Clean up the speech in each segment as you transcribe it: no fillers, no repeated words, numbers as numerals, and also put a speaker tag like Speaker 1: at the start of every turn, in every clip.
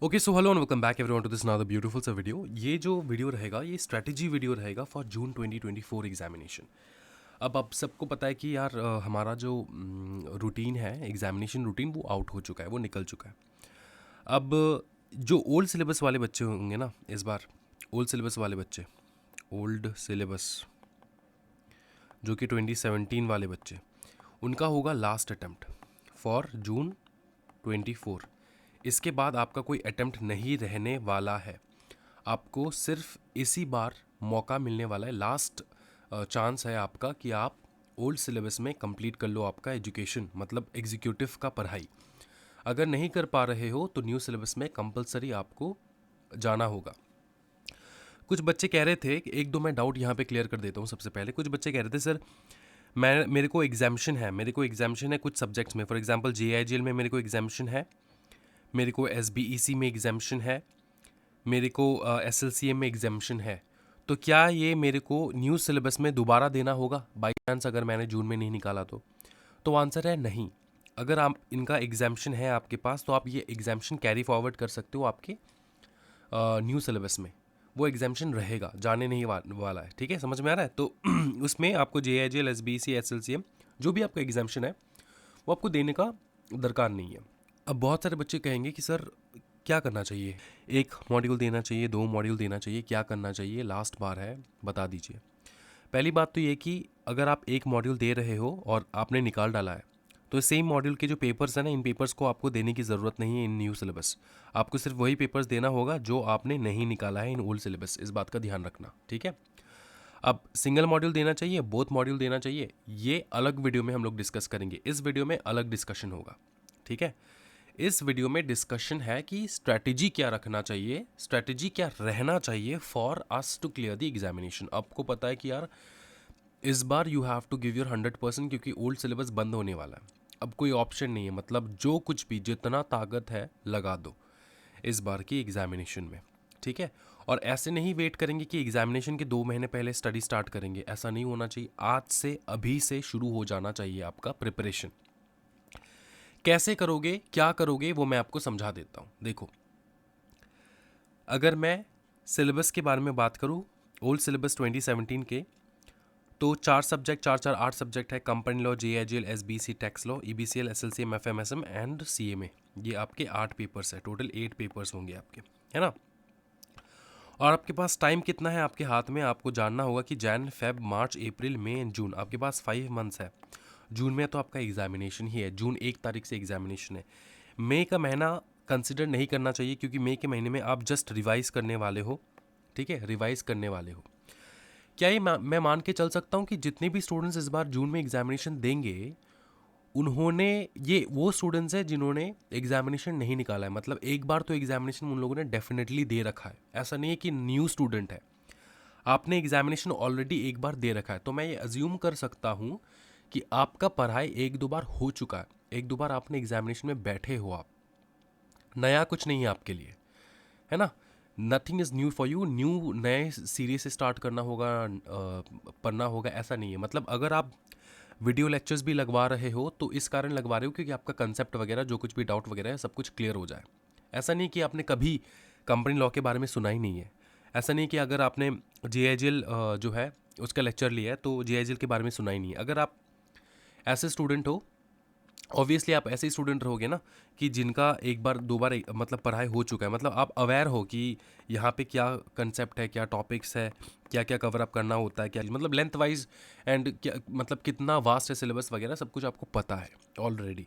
Speaker 1: Okay so hello and welcome back everyone to this another beautiful सा video. ये जो video रहेगा ये स्ट्रेटजी वीडियो रहेगा फॉर जून 2024 एग्जामिनेशन। अब आप सबको पता है कि यार हमारा जो रूटीन है, एग्जामिनेशन रूटीन, वो आउट हो चुका है, वो निकल चुका है। अब जो ओल्ड सिलेबस वाले बच्चे होंगे ना, इस बार ओल्ड सिलेबस वाले बच्चे, ओल्ड सिलेबस जो कि 2017 वाले बच्चे, उनका होगा लास्ट अटेम्प्ट फॉर जून 24। इसके बाद आपका कोई अटेम्प्ट नहीं रहने वाला है। आपको सिर्फ इसी बार मौका मिलने वाला है, लास्ट चांस है आपका कि आप ओल्ड सिलेबस में कंप्लीट कर लो आपका एजुकेशन, मतलब एग्जीक्यूटिव का पढ़ाई। अगर नहीं कर पा रहे हो तो न्यू सिलेबस में कंपलसरी आपको जाना होगा। कुछ बच्चे कह रहे थे, एक दो मैं डाउट यहाँ पे क्लियर कर देता हूँ। सबसे पहले कुछ बच्चे कह रहे थे सर मेरे को एग्जामिशन है कुछ सब्जेक्ट्स में। फॉर एग्जांपल JIGL में मेरे को एग्जामिशन है, मेरे को SBEC में एग्जामिशन है, मेरे को SLCM में एग्जामिशन है। तो क्या ये मेरे को न्यू सिलेबस में दोबारा देना होगा बाई चांस अगर मैंने जून में नहीं निकाला तो आंसर है नहीं। अगर आप इनका एग्जामिशन है आपके पास तो आप ये एग्जामिशन कैरी फॉरवर्ड कर सकते हो आपके न्यू सिलेबस में। वो एग्जामिशन रहेगा, जाने नहीं वाला है। ठीक है, समझ में आ रहा है? तो उसमें आपको JIGL SBEC SLCM जो भी आपका एग्जामिशन है वो आपको देने का दरकार नहीं है। अब बहुत सारे बच्चे कहेंगे कि सर क्या करना चाहिए, एक मॉड्यूल देना चाहिए, दो मॉड्यूल देना चाहिए, क्या करना चाहिए, लास्ट बार है, बता दीजिए। पहली बात तो ये कि अगर आप एक मॉड्यूल दे रहे हो और आपने निकाल डाला है तो सेम मॉड्यूल के जो पेपर्स हैं ना, इन पेपर्स को आपको देने की ज़रूरत नहीं है इन न्यू सिलेबस। आपको सिर्फ वही पेपर्स देना होगा जो आपने नहीं निकाला है इन ओल्ड सिलेबस। इस बात का ध्यान रखना, ठीक है। अब सिंगल मॉड्यूल देना चाहिए, बोथ मॉड्यूल देना चाहिए, ये अलग वीडियो में हम लोग डिस्कस करेंगे। इस वीडियो में अलग डिस्कशन होगा, ठीक है। इस वीडियो में डिस्कशन है कि स्ट्रैटेजी क्या रखना चाहिए, स्ट्रैटेजी क्या रहना चाहिए for us to clear the examination. आपको पता है कि यार इस बार you have to give your 100% क्योंकि ओल्ड सिलेबस बंद होने वाला है। अब कोई ऑप्शन नहीं है, मतलब जो कुछ भी जितना ताकत है लगा दो इस बार की एग्जामिनेशन में, ठीक है। और ऐसे नहीं वेट करेंगे कि एग्जामिनेशन के 2 महीने पहले स्टडी स्टार्ट करेंगे, ऐसा नहीं होना चाहिए। आज से, अभी से शुरू हो जाना चाहिए आपका प्रिपरेशन। कैसे करोगे, क्या करोगे, वो मैं आपको समझा देता हूँ। देखो, अगर मैं सिलेबस के बारे में बात करूँ, ओल्ड सिलेबस 2017 के, तो 4 सब्जेक्ट, 8 सब्जेक्ट है। Company law, JIGL SBC tax law, EBCL SLCM FMSM and CMA। ये आपके 8 पेपर्स है, टोटल 8 पेपर्स होंगे आपके, है ना। और आपके पास टाइम कितना है आपके हाथ में, आपको जानना होगा कि Jan, Feb, March, April, May and June, आपके पास 5 मंथ्स है। जून में तो आपका एग्जामिनेशन ही है, जून 1 तारीख से एग्जामिनेशन है। मई का महीना कंसिडर नहीं करना चाहिए क्योंकि मई के महीने में आप जस्ट रिवाइज करने वाले हो, ठीक है, रिवाइज करने वाले हो। क्या ये मैं मान के चल सकता हूँ कि जितने भी स्टूडेंट्स इस बार जून में एग्जामिनेशन देंगे उन्होंने, ये वो स्टूडेंट्स हैं जिन्होंने एग्जामिनेशन नहीं निकाला है, मतलब एक बार तो एग्जामिनेशन उन लोगों ने डेफिनेटली दे रखा है। ऐसा नहीं है कि न्यू स्टूडेंट है, आपने एग्जामिनेशन ऑलरेडी एक बार दे रखा है। तो मैं ये अज्यूम कर सकता हूँ कि आपका पढ़ाई एक दो बार हो चुका है, एक दो बार आपने एग्जामिनेशन में बैठे हो आप, नया कुछ नहीं है आपके लिए, है ना। Nothing is new for you, new नए सीरीज से स्टार्ट करना होगा, पढ़ना होगा, ऐसा नहीं है। मतलब अगर आप वीडियो लेक्चर्स भी लगवा रहे हो तो इस कारण लगवा रहे हो क्योंकि आपका कंसेप्ट वगैरह जो कुछ भी डाउट वगैरह है सब कुछ क्लियर हो जाए। ऐसा नहीं कि आपने कभी कंपनी लॉ के बारे में सुना ही नहीं है। ऐसा नहीं कि अगर आपने JIGL जो है उसका लेक्चर लिया है तो JIGL के बारे में सुना ही नहीं है। अगर आप ऐसे स्टूडेंट हो, ऑब्वियसली आप ऐसे ही स्टूडेंट रहोगे ना कि जिनका एक बार दो बार मतलब पढ़ाई हो चुका है, मतलब आप अवेयर हो कि यहाँ पे क्या कंसेप्ट है, क्या टॉपिक्स है, क्या क्या कवर अप करना होता है, क्या मतलब लेंथ वाइज एंड क्या मतलब कितना वास्ट है सिलेबस वगैरह, सब कुछ आपको पता है ऑलरेडी।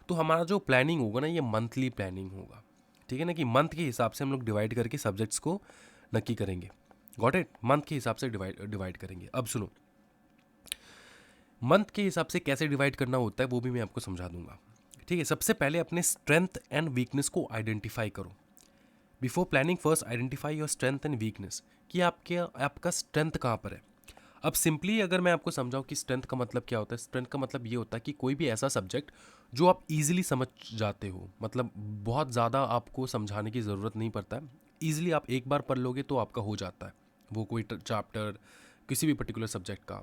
Speaker 1: तो हमारा जो प्लानिंग होगा ना, ये मंथली प्लानिंग होगा, ठीक है ना, कि मंथ के हिसाब से हम लोग डिवाइड करके सब्जेक्ट्स को नक्की करेंगे। गॉट इट, मंथ के हिसाब से डिवाइड करेंगे। अब सुनो, मंथ के हिसाब से कैसे डिवाइड करना होता है वो भी मैं आपको समझा दूंगा, ठीक है। सबसे पहले अपने स्ट्रेंथ एंड वीकनेस को आइडेंटिफाई करो। Before planning first identify your strength and weakness, कि आपका स्ट्रेंथ कहाँ पर है। अब सिंपली अगर मैं आपको समझाऊं कि स्ट्रेंथ का मतलब क्या होता है, स्ट्रेंथ का मतलब ये होता है कि कोई भी ऐसा सब्जेक्ट जो आप इजीली समझ जाते हो, मतलब बहुत ज़्यादा आपको समझाने की ज़रूरत नहीं पड़ता है, ईजिली आप एक बार पढ़ लोगे तो आपका हो जाता है वो कोई चैप्टर किसी भी पर्टिकुलर सब्जेक्ट का।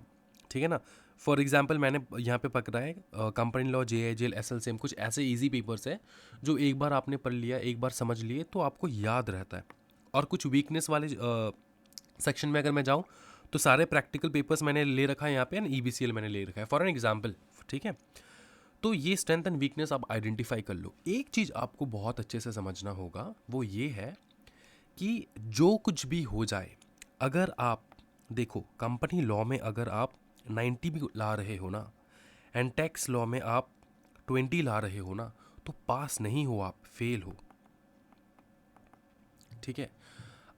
Speaker 1: ठीक है ना। फॉर एग्जांपल मैंने यहाँ पे पकड़ा है कंपनी लॉ, JIGL, SLCM, कुछ ऐसे इजी पेपर्स है जो एक बार आपने पढ़ लिया, एक बार समझ लिए तो आपको याद रहता है। और कुछ वीकनेस वाले सेक्शन में अगर मैं जाऊँ तो सारे प्रैक्टिकल पेपर्स मैंने ले रखा है यहाँ पे, एंड EBCL मैंने ले रखा है फॉर एन एग्जाम्पल, ठीक है। तो ये स्ट्रेंथ एंड वीकनेस आप आइडेंटिफाई कर लो। एक चीज़ आपको बहुत अच्छे से समझना होगा, वो ये है कि जो कुछ भी हो जाए, अगर आप देखो कंपनी लॉ में अगर आप 90 भी ला रहे हो ना, एंड टैक्स लॉ में आप 20 ला रहे हो ना, तो पास नहीं हो, आप फेल हो, ठीक है।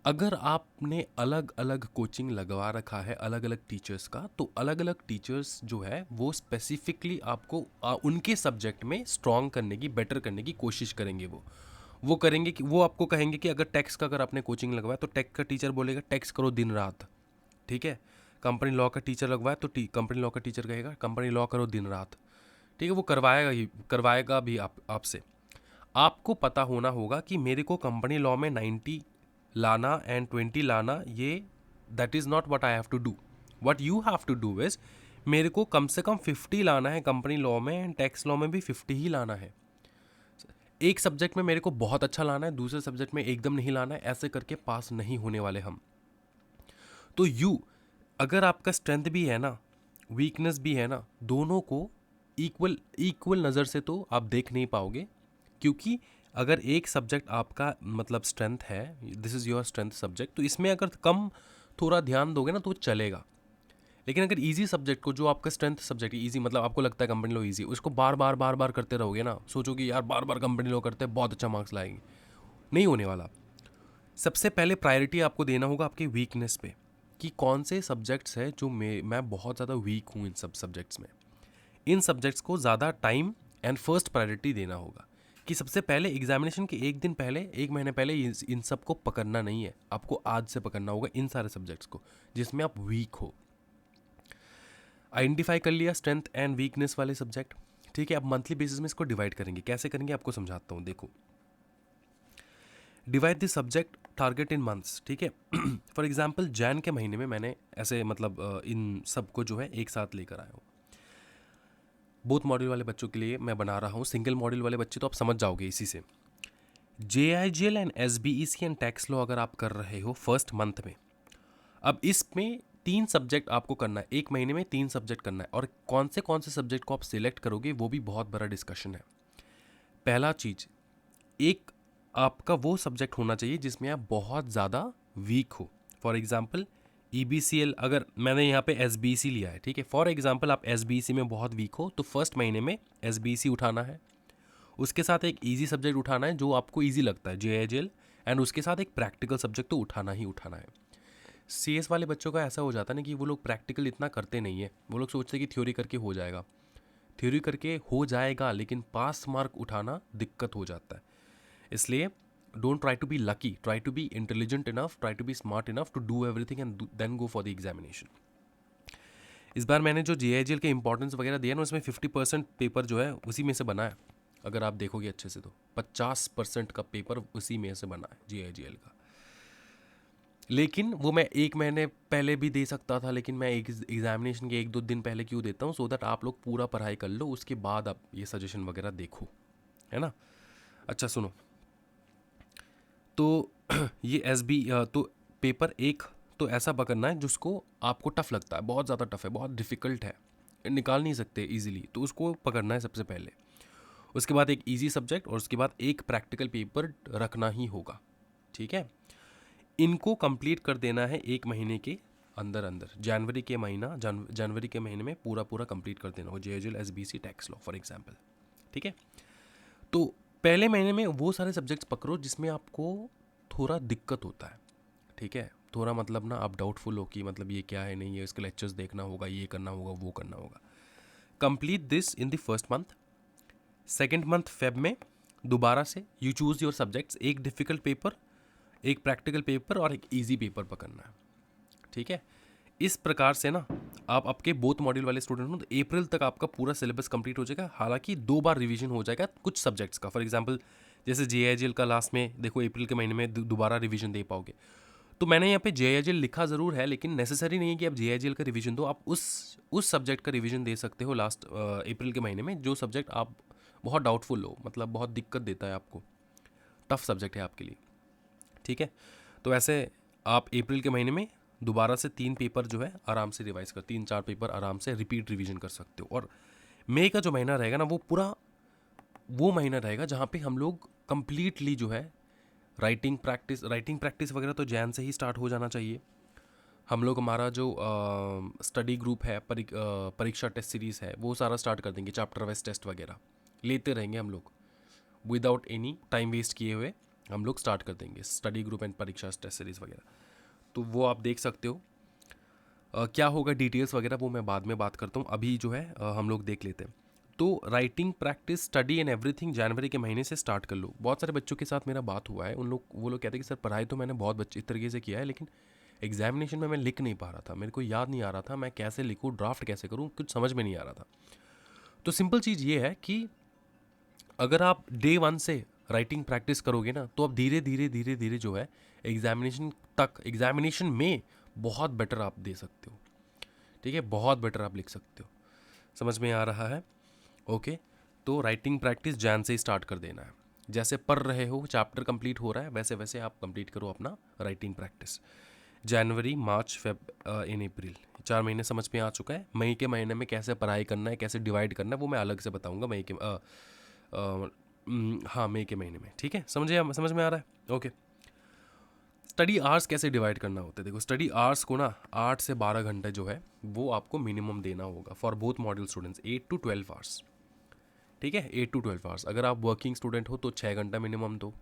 Speaker 1: अगर आपने अलग अलग कोचिंग लगवा रखा है अलग अलग टीचर्स का, तो अलग अलग टीचर्स जो है वो स्पेसिफिकली आपको उनके सब्जेक्ट में स्ट्रॉन्ग करने की, बेटर करने की कोशिश करेंगे। वो करेंगे कि वो आपको कहेंगे कि अगर टैक्स का अगर आपने कोचिंग लगवाया तो टैक्स का टीचर बोलेगा टैक्स करो दिन रात, ठीक है। कंपनी लॉ का टीचर लगवाया तो कंपनी लॉ का टीचर कहेगा कंपनी लॉ करो दिन रात, ठीक है। वो करवाएगा भी आपसे। आपको पता होना होगा कि मेरे को कंपनी लॉ में 90 लाना एंड 20 लाना, ये that is not what I have to do. What you have to do is, मेरे को कम से कम 50 लाना है कंपनी लॉ में, एंड टैक्स लॉ में भी 50 ही लाना है। एक सब्जेक्ट में मेरे को बहुत अच्छा लाना है, दूसरे सब्जेक्ट में एकदम नहीं लाना है, ऐसे करके पास नहीं होने वाले हम। तो अगर आपका स्ट्रेंथ भी है ना, वीकनेस भी है ना, दोनों को इक्वल नज़र से तो आप देख नहीं पाओगे, क्योंकि अगर एक सब्जेक्ट आपका मतलब स्ट्रेंथ है, this is your strength subject, तो इसमें अगर कम थोड़ा ध्यान दोगे ना तो चलेगा। लेकिन अगर इजी सब्जेक्ट को, जो आपका स्ट्रेंथ सब्जेक्ट है, इजी मतलब आपको लगता है कंपनी लॉ इजी, उसको बार बार करते रहोगे ना, सोचोगे यार बार बार कंपनी लॉ करते हैं बहुत अच्छा मार्क्स लाएंगे, नहीं होने वाला। सबसे पहले प्रायोरिटी आपको देना होगा आपके वीकनेस पे, कि कौन से सब्जेक्ट्स हैं जो मैं बहुत ज़्यादा वीक हूँ इन सब सब्जेक्ट्स में। इन सब्जेक्ट्स को ज़्यादा टाइम एंड फर्स्ट प्रायोरिटी देना होगा, कि सबसे पहले एग्जामिनेशन के एक दिन पहले, एक महीने पहले इन सब को पकड़ना नहीं है, आपको आज से पकड़ना होगा इन सारे सब्जेक्ट्स को जिसमें आप वीक हो। आइडेंटिफाई कर लिया स्ट्रेंथ एंड वीकनेस वाले सब्जेक्ट, ठीक है। अब मंथली बेसिस में इसको डिवाइड करेंगे, कैसे करेंगे आपको समझाता हूँ। देखो, divide this subject target in months, ठीक है। फॉर एग्जाम्पल जैन के महीने में मैंने ऐसे मतलब इन सबको जो है एक साथ लेकर आया हूँ। बोथ मॉड्यूल वाले बच्चों के लिए मैं बना रहा हूँ, सिंगल मॉड्यूल वाले बच्चे तो आप समझ जाओगे इसी से। JIGL and SBEC and tax law अगर आप कर रहे हो फर्स्ट मंथ में, अब इसमें 3 सब्जेक्ट आपको करना है, एक महीने में 3 सब्जेक्ट करना है, और कौन से सब्जेक्ट को आप सिलेक्ट करोगे वो भी बहुत बड़ा डिस्कशन है। पहला चीज़, एक आपका वो सब्जेक्ट होना चाहिए जिसमें आप बहुत ज़्यादा वीक हो। फॉर एग्जाम्पल EBCL, अगर मैंने यहाँ पे SBEC लिया है, ठीक है। फॉर एग्जाम्पल आप SBEC में बहुत वीक हो तो फर्स्ट महीने में SBEC उठाना है, उसके साथ एक इजी सब्जेक्ट उठाना है जो आपको इजी लगता है, JIGL, एंड उसके साथ एक प्रैक्टिकल सब्जेक्ट तो उठाना ही उठाना है। CS वाले बच्चों का ऐसा हो जाता है ना कि वो लोग प्रैक्टिकल इतना करते नहीं है, वो लोग सोचते हैं कि थ्योरी करके हो जाएगा, थ्योरी करके हो जाएगा लेकिन पास मार्क उठाना दिक्कत हो जाता है। इसलिए don't try to be lucky, try to be intelligent enough, try to be smart enough to do everything and then go for the examination. इस बार मैंने जो JIGL के इंपॉर्टेंस वगैरह दिया ना, उसमें 50% पेपर जो है उसी में से बना है। अगर आप देखोगे अच्छे से तो 50% का पेपर उसी में से बना है JIGL का। लेकिन वो मैं एक महीने पहले भी दे सकता था, लेकिन मैं एक एग्जामिनेशन के 1-2 दिन पहले क्यों देता हूँ, सो दैट आप लोग पूरा पढ़ाई कर लो, उसके बाद आप ये सजेशन वगैरह देखो, है ना। अच्छा सुनो, तो ये तो पेपर एक तो ऐसा पकड़ना है जिसको आपको टफ लगता है, बहुत ज़्यादा टफ है, बहुत डिफ़िकल्ट है, निकाल नहीं सकते इजीली, तो उसको पकड़ना है सबसे पहले। उसके बाद एक इजी सब्जेक्ट, और उसके बाद एक प्रैक्टिकल पेपर रखना ही होगा, ठीक है। इनको कंप्लीट कर देना है एक महीने के अंदर अंदर, जनवरी के महीने में पूरा कंप्लीट कर देना हो, JIGL SBEC tax law for example, ठीक है। तो पहले महीने में वो सारे सब्जेक्ट्स पकड़ो जिसमें आपको थोड़ा दिक्कत होता है, ठीक है। थोड़ा मतलब ना आप डाउटफुल हो कि मतलब ये क्या है, नहीं है, इसके लेक्चर्स देखना होगा, ये करना होगा, वो करना होगा। Complete this in the first month. Second month Feb में दोबारा से यू चूज़ योर सब्जेक्ट्स, एक डिफ़िकल्ट पेपर, एक प्रैक्टिकल पेपर और एक इजी पेपर पकड़ना है, ठीक है। इस प्रकार से ना आप आपके बोथ मॉड्यूल वाले स्टूडेंट हो तो अप्रैल तक आपका पूरा सिलेबस कंप्लीट हो जाएगा। हालांकि 2 बार रिवीजन हो जाएगा कुछ सब्जेक्ट्स का। फॉर एग्जांपल जैसे JIGL का लास्ट में देखो अप्रैल के महीने में दोबारा रिवीजन दे पाओगे, तो मैंने यहाँ पे JIGL लिखा ज़रूर है, लेकिन नेसेसरी नहीं है कि आप JIGL का रिवीजन दो। आप उस सब्जेक्ट का रिवीजन दे सकते हो लास्ट अप्रैल के महीने में, जो सब्जेक्ट आप बहुत डाउटफुल हो, मतलब बहुत दिक्कत देता है आपको, टफ सब्जेक्ट है आपके लिए, ठीक है। तो ऐसे आप अप्रैल के महीने में दोबारा से 3 पेपर जो है आराम से रिवाइज कर, 3-4 पेपर आराम से रिपीट रिवीजन कर सकते हो। और मई का जो महीना रहेगा ना, वो पूरा वो महीना रहेगा जहाँ पे हम लोग कंप्लीटली जो है राइटिंग प्रैक्टिस वगैरह तो जैन से ही स्टार्ट हो जाना चाहिए। हम लोग हमारा जो स्टडी ग्रुप है, परीक्षा टेस्ट सीरीज़ है, वो सारा स्टार्ट कर देंगे। चैप्टर वाइज टेस्ट वगैरह लेते रहेंगे हम लोग, विदाउट एनी टाइम वेस्ट किए हुए हम लोग स्टार्ट कर देंगे स्टडी ग्रुप एंड परीक्षा टेस्ट सीरीज़ वगैरह। तो वो आप देख सकते हो। क्या होगा डिटेल्स वगैरह वो मैं बाद में बात करता हूँ, अभी जो है हम लोग देख लेते हैं। तो writing practice, study and everything जनवरी के महीने से स्टार्ट कर लो। बहुत सारे बच्चों के साथ मेरा बात हुआ है, वो लोग कहते हैं कि सर पढ़ाई तो मैंने बहुत इस तरीके से किया है, लेकिन एग्जामिनेशन में मैं लिख नहीं पा रहा था, मेरे को याद नहीं आ रहा था मैं कैसे लिखूँ, ड्राफ्ट कैसे करूँ, कुछ समझ में नहीं आ रहा था। तो सिंपल चीज़ ये है कि अगर आप डे 1 से राइटिंग प्रैक्टिस करोगे ना, तो आप धीरे धीरे जो है एग्जामिनेशन में बहुत बेटर आप दे सकते हो, ठीक है, बहुत बेटर आप लिख सकते हो। समझ में आ रहा है? ओके। तो राइटिंग प्रैक्टिस जैन से ही स्टार्ट कर देना है। जैसे पढ़ रहे हो, चैप्टर कंप्लीट हो रहा है, वैसे वैसे आप कंप्लीट करो अपना राइटिंग प्रैक्टिस। जनवरी, मार्च, फेब इन अप्रैल, 4 महीने समझ में आ चुका है। मई के महीने में कैसे पढ़ाई करना है, कैसे डिवाइड करना है, वो मैं अलग से बताऊंगा हाँ, मई के महीने में, ठीक है। समझ में आ रहा है? ओके। स्टडी आवर्स कैसे डिवाइड करना होता है? देखो, स्टडी आवर्स को ना 8 से 12 घंटे जो है वो आपको मिनिमम देना होगा for both module students, 8 to 12 hours, ठीक है, 8 to 12 आवर्स। अगर आप वर्किंग स्टूडेंट हो तो 6 घंटा मिनिमम दो,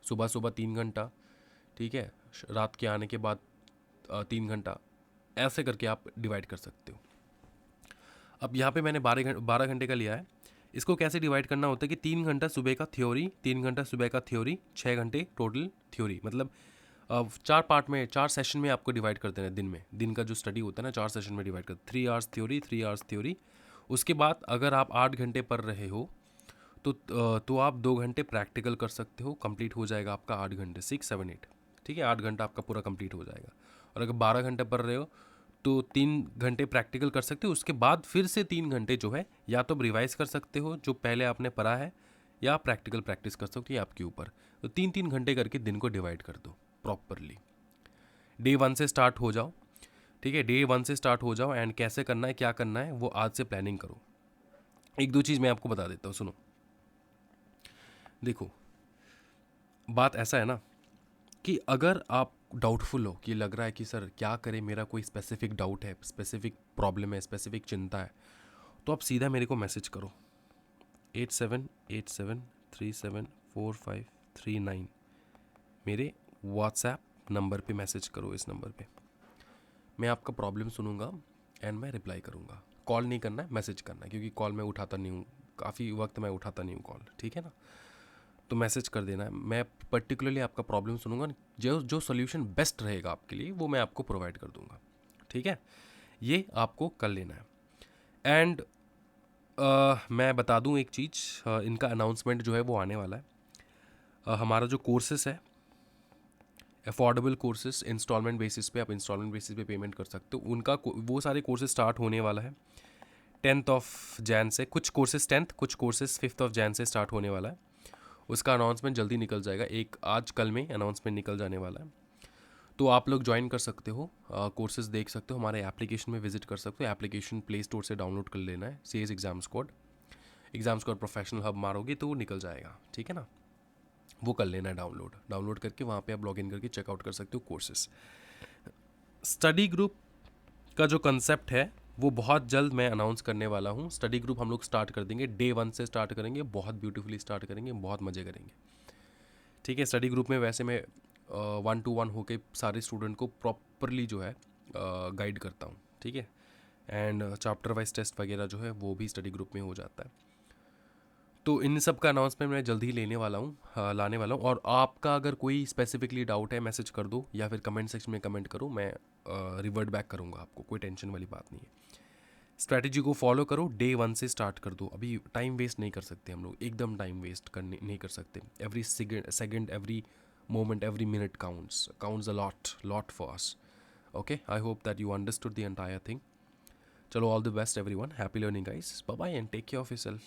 Speaker 1: सुबह सुबह 3 घंटा, ठीक है, रात के आने के बाद 3 घंटा, ऐसे करके आप डिवाइड कर सकते हो। अब यहाँ पे मैंने 12 घंटे का लिया है। इसको कैसे डिवाइड करना होता है कि 3 घंटा सुबह का थ्योरी, 3 घंटा सुबह का थ्योरी, 6 घंटे टोटल थ्योरी, मतलब 4 पार्ट में, 4 सेशन में आपको डिवाइड कर देना है। दिन में, दिन का जो स्टडी होता है ना, 4 सेशन में डिवाइड कर, 3 आवर्स थ्योरी, 3 आवर्स थ्योरी। उसके बाद अगर आप 8 घंटे पढ़ रहे हो तो आप 2 घंटे प्रैक्टिकल कर सकते हो, कंप्लीट हो जाएगा आपका 8 घंटे, 6, 7, 8, ठीक है, 8 घंटा आपका पूरा कंप्लीट हो जाएगा। और अगर 12 घंटे पढ़ रहे हो तो 3 घंटे प्रैक्टिकल कर सकते हो। उसके बाद फिर से 3 घंटे जो है या तो रिवाइज कर सकते हो जो पहले आपने पढ़ा है, या प्रैक्टिकल प्रैक्टिस कर सकते हो, ये आपके ऊपर। तो 3-3 घंटे करके दिन को डिवाइड कर दो प्रॉपरली। डे 1 से स्टार्ट हो जाओ, ठीक है, डे 1 से स्टार्ट हो जाओ। एंड कैसे करना है, क्या करना है, वो आज से प्लानिंग करो। एक दो चीज़ मैं आपको बता देता हूँ, सुनो। देखो, बात ऐसा है ना कि अगर आप डाउटफुल हो, कि लग रहा है कि सर क्या करें, मेरा कोई स्पेसिफिक डाउट है, स्पेसिफिक प्रॉब्लम है, स्पेसिफिक चिंता है, तो आप सीधा मेरे को मैसेज करो 8787374539, मेरे व्हाट्सएप नंबर पे मैसेज करो। इस नंबर पे मैं आपका प्रॉब्लम सुनूंगा एंड मैं रिप्लाई करूंगा। कॉल नहीं करना है, मैसेज करना है, क्योंकि कॉल मैं उठाता नहीं हूँ, काफ़ी वक्त मैं उठाता नहीं हूँ कॉल, ठीक है ना। तो मैसेज कर देना है, मैं पर्टिकुलरली आपका प्रॉब्लम सुनूंगा, जो जो सोल्यूशन बेस्ट रहेगा आपके लिए वो मैं आपको प्रोवाइड कर दूंगा, ठीक है। ये आपको कर लेना है। एंड मैं बता दूं एक चीज़, इनका अनाउंसमेंट जो है वो आने वाला है। हमारा जो कोर्सेस है, अफोर्डेबल कोर्सेस, इंस्टॉलमेंट बेसिस पे, आप इंस्टॉलमेंट बेसिस पे पेमेंट कर सकते हो, उनका वो सारे कोर्सेज स्टार्ट होने वाला है 10th ऑफ जैन से। कुछ कोर्सेज 10th, कुछ कोर्सेज 5th ऑफ जैन से स्टार्ट होने वाला है। उसका अनाउंसमेंट जल्दी निकल जाएगा, एक आज कल में अनाउंसमेंट निकल जाने वाला है। तो आप लोग ज्वाइन कर सकते हो, कोर्सेज देख सकते हो, हमारे एप्लीकेशन में विजिट कर सकते हो। एप्लीकेशन प्ले स्टोर से डाउनलोड कर लेना है, CAS exam squad professional hub मारोगे तो वो निकल जाएगा, ठीक है ना। वो कर लेना है डाउनलोड करके, वहाँ पे आप लॉगिन करके चेकआउट कर सकते हो कोर्सेज। स्टडी ग्रुप का जो कंसेप्ट है वो बहुत जल्द मैं अनाउंस करने वाला हूँ। स्टडी ग्रुप हम लोग स्टार्ट कर देंगे, डे 1 से स्टार्ट करेंगे, बहुत ब्यूटीफुली स्टार्ट करेंगे, बहुत मज़े करेंगे, ठीक है। स्टडी ग्रुप में वैसे मैं 1-to-1 होके सारे स्टूडेंट को प्रॉपरली जो है गाइड करता हूँ, ठीक है। एंड चैप्टर वाइज टेस्ट वगैरह जो है वो भी स्टडी ग्रुप में हो जाता है। तो इन सब का अनाउंसमेंट मैं जल्दी ही लाने वाला हूँ। और आपका अगर कोई स्पेसिफिकली डाउट है, मैसेज कर दो या फिर कमेंट सेक्शन में कमेंट करो, मैं रिवर्ट बैक करूँगा आपको, कोई टेंशन वाली बात नहीं है। स्ट्रैटेजी को फॉलो करो, डे 1 से स्टार्ट कर दो। अभी टाइम वेस्ट नहीं कर सकते हम लोग, एकदम टाइम वेस्ट करने नहीं कर सकते। Every second, every moment, every minute counts a lot for us. Okay, I hope that you understood the entire thing. Chalo, all the best everyone, happy learning guys, bye bye and take care of yourself.